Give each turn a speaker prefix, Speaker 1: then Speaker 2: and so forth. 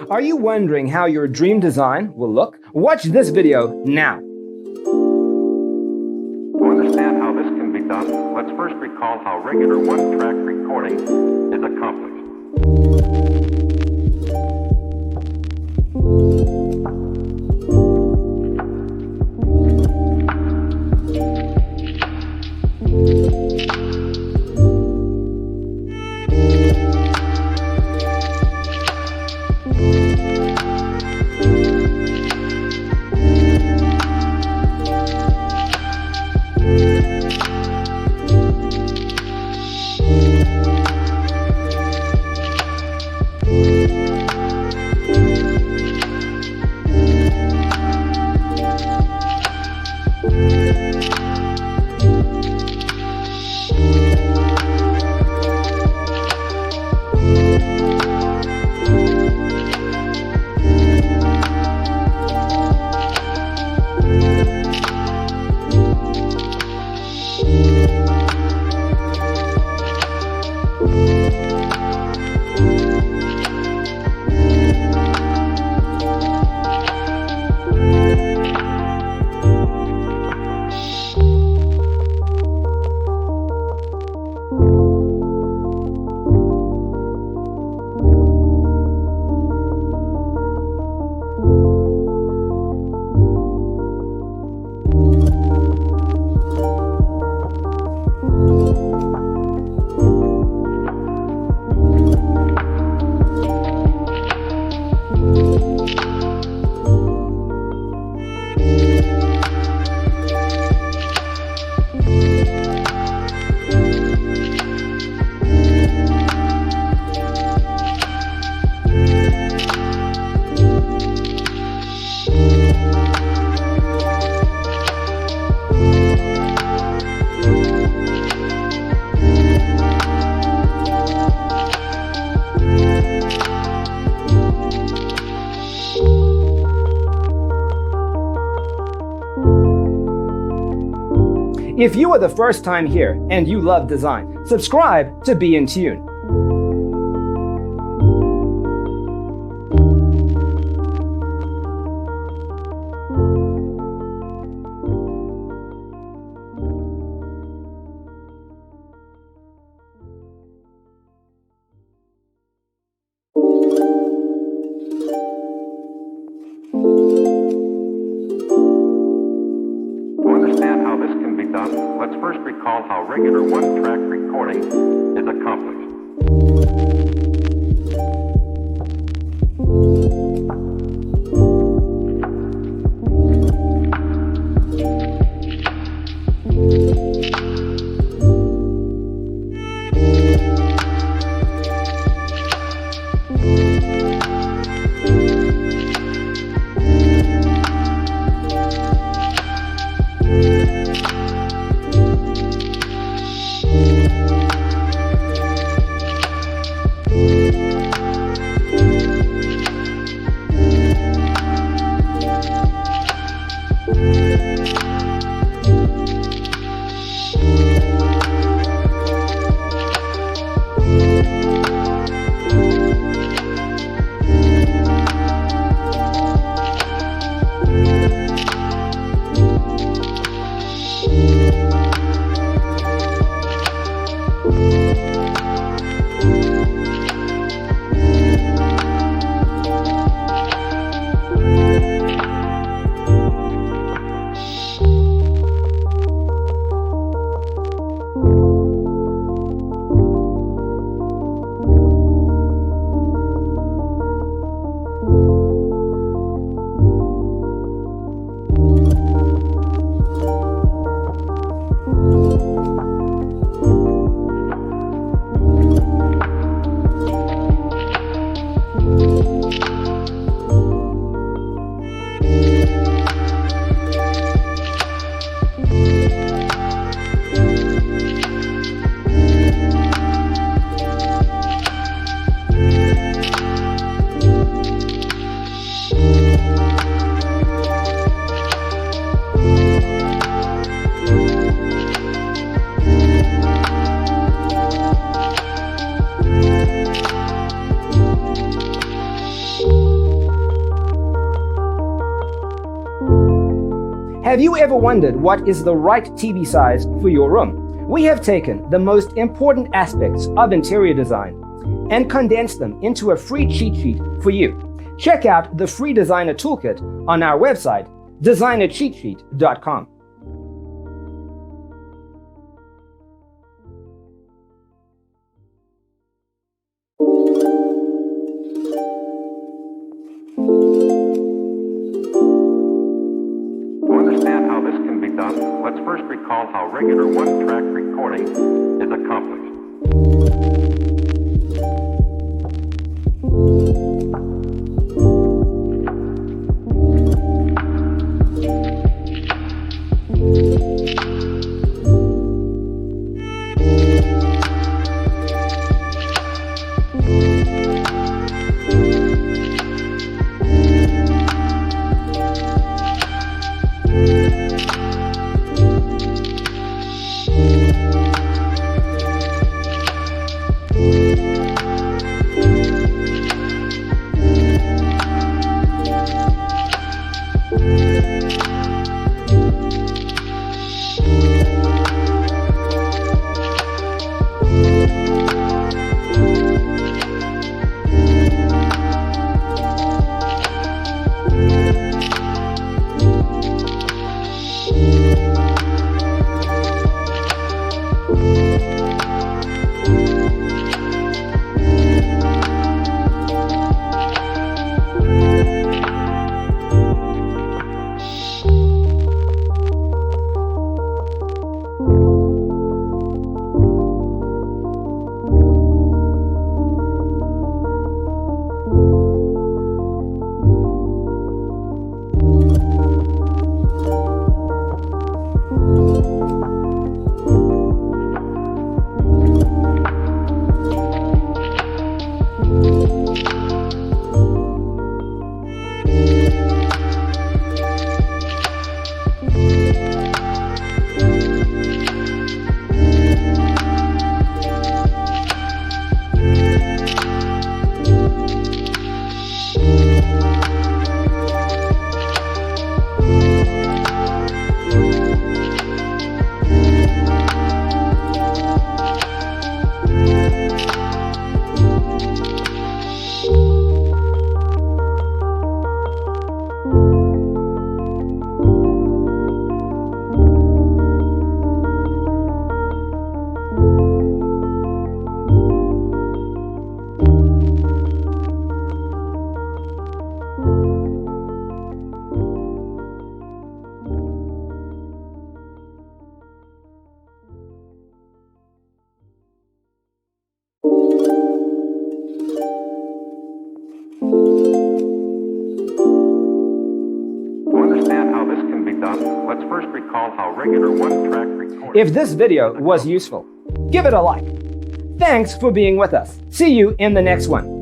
Speaker 1: Are you wondering how your dream design will look? Watch this video now.
Speaker 2: To understand how this can be done, let's first recall how regular one-track recording is accomplished.
Speaker 1: If you are the first time here and you love design, subscribe to Be in Tune.
Speaker 2: Let's first recall how regular one-track recording is accomplished.
Speaker 1: Have you ever wondered what is the right TV size for your room? We have taken the most important aspects of interior design and condensed them into a free cheat sheet for you. Check out the free designer toolkit on our website, designercheatsheet.com.
Speaker 2: To understand how this can be done, let's first recall how regular one-track recording is accomplished. Let's first recall how regular one-track recording...
Speaker 1: If this video was useful, give it a like. Thanks for being with us. See you in the next one.